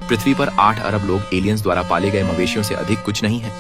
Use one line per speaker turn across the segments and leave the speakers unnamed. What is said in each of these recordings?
पृथ्वी पर 8 अरब लोग एलियंस द्वारा पाले गए मवेशियों से अधिक कुछ नहीं है।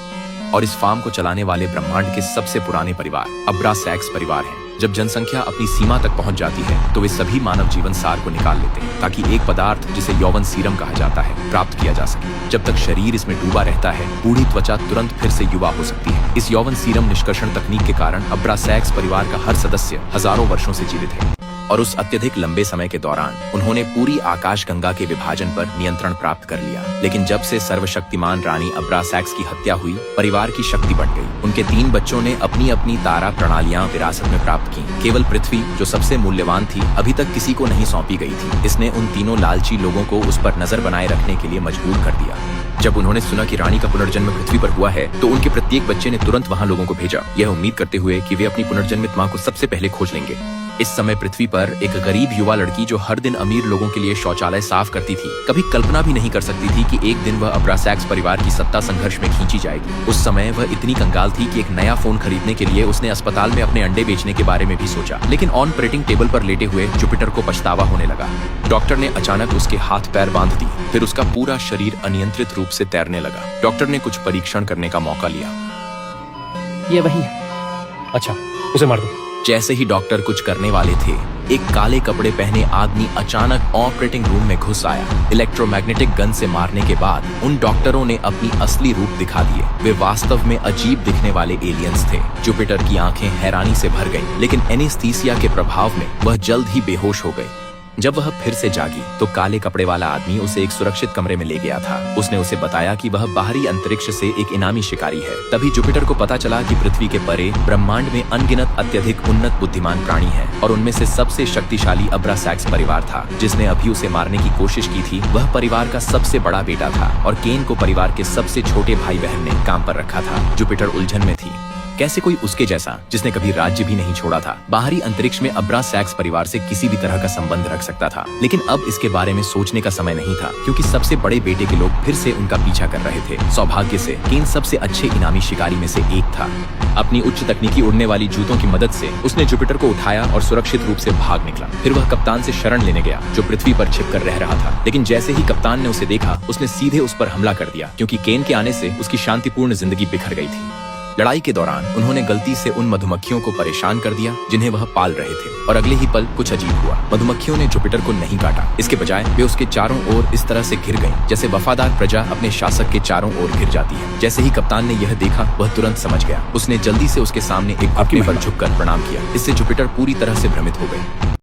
और इस फार्म को चलाने वाले ब्रह्मांड के सबसे पुराने परिवार अब्रासैक्स परिवार हैं। जब जनसंख्या अपनी सीमा तक पहुंच जाती है तो वे सभी मानव जीवन सार को निकाल लेते हैं ताकि एक पदार्थ जिसे यौवन सीरम कहा जाता है प्राप्त किया जा सके। जब तक शरीर इसमें डूबा रहता है, बूढ़ी त्वचा तुरंत फिर से युवा हो सकती है। इस यौवन सीरम निष्कर्षण तकनीक के कारण अब्रासैक्स परिवार का हर सदस्य हजारों वर्षों से जीवित है। और उस अत्यधिक लंबे समय के दौरान उन्होंने पूरी आकाशगंगा के विभाजन पर नियंत्रण प्राप्त कर लिया। लेकिन जब से सर्वशक्तिमान रानी अब्रासैक्स की हत्या हुई, परिवार की शक्ति बढ़ गई। उनके 3 बच्चों ने अपनी अपनी तारा प्रणालियां विरासत में प्राप्त की। केवल पृथ्वी, जो सबसे मूल्यवान थी, अभी तक किसी को नहीं सौंपी गई थी। इसने उन तीनों लालची लोगों को उस पर नजर बनाए रखने के लिए मजबूर कर दिया। जब उन्होंने सुना कि रानी का पुनर्जन्म पृथ्वी पर हुआ है, तो उनके प्रत्येक बच्चे ने तुरंत वहां लोगों को भेजा, यह उम्मीद करते हुए कि वे अपनी पुनर्जन्मित मां को सबसे पहले खोज लेंगे। इस समय पृथ्वी पर एक गरीब युवा लड़की, जो हर दिन अमीर लोगों के लिए शौचालय साफ करती थी, कभी कल्पना भी नहीं कर सकती थी कि एक दिन वह अब्रासैक्स परिवार की सत्ता संघर्ष में खींची जाएगी। उस समय वह इतनी कंगाल थी कि एक नया फोन खरीदने के लिए उसने अस्पताल में अपने अंडे बेचने के बारे में भी सोचा। लेकिन ऑपरेटिंग टेबल पर लेटे हुए जुपिटर को पछतावा होने लगा। डॉक्टर ने अचानक उसके हाथ पैर बांध दिए, फिर उसका पूरा शरीर अनियंत्रित रूप से तैरने लगा। डॉक्टर ने कुछ परीक्षण करने का मौका लिया।
ये वही है। अच्छा, उसे मार दो।
जैसे ही डॉक्टर कुछ करने वाले थे, एक काले कपड़े पहने आदमी अचानक ऑपरेटिंग रूम में घुस आया। इलेक्ट्रोमैग्नेटिक गन से मारने के बाद उन डॉक्टरों ने अपनी असली रूप दिखा दिए। वे वास्तव में अजीब दिखने वाले एलियंस थे। जुपिटर की आंखें हैरानी से भर गईं, लेकिन एनेस्थीसिया के प्रभाव में वह जल्द ही बेहोश हो गई। जब वह फिर से जागी तो काले कपड़े वाला आदमी उसे एक सुरक्षित कमरे में ले गया था। उसने उसे बताया कि वह बाहरी अंतरिक्ष से एक इनामी शिकारी है। तभी जुपिटर को पता चला कि पृथ्वी के परे ब्रह्मांड में अनगिनत अत्यधिक उन्नत बुद्धिमान प्राणी हैं, और उनमें से सबसे शक्तिशाली अब्रासैक्स परिवार था। जिसने अभी उसे मारने की कोशिश की थी, वह परिवार का सबसे बड़ा बेटा था, और केन को परिवार के सबसे छोटे भाई बहन ने काम पर रखा था। जुपिटर उलझन में थी। कैसे कोई उसके जैसा, जिसने कभी राज्य भी नहीं छोड़ा था, बाहरी अंतरिक्ष में अब्रासैक्स परिवार से किसी भी तरह का संबंध रख सकता था। लेकिन अब इसके बारे में सोचने का समय नहीं था, क्योंकि सबसे बड़े बेटे के लोग फिर से उनका पीछा कर रहे थे। सौभाग्य से केन सबसे अच्छे इनामी शिकारी में से एक था। अपनी उच्च तकनीकी उड़ने वाली जूतों की मदद से उसने जुपिटर को उठाया और सुरक्षित रूप से भाग निकला। फिर वह कप्तान से शरण लेने गया, जो पृथ्वी पर छिपकर रह रहा था। लेकिन जैसे ही कप्तान ने उसे देखा, उसने सीधे उस पर हमला कर दिया, क्योंकि केन के आने से उसकी शांतिपूर्ण जिंदगी बिखर गई थी। लड़ाई के दौरान उन्होंने गलती से उन मधुमक्खियों को परेशान कर दिया जिन्हें वह पाल रहे थे, और अगले ही पल कुछ अजीब हुआ। मधुमक्खियों ने जुपिटर को नहीं काटा। इसके बजाय वे उसके चारों ओर इस तरह से घिर गईं, जैसे वफादार प्रजा अपने शासक के चारों ओर घिर जाती है। जैसे ही कप्तान ने यह देखा, वह तुरंत समझ गया। उसने जल्दी से उसके सामने एक घुटने पर झुककर प्रणाम किया। इससे जुपिटर पूरी तरह से भ्रमित हो गए।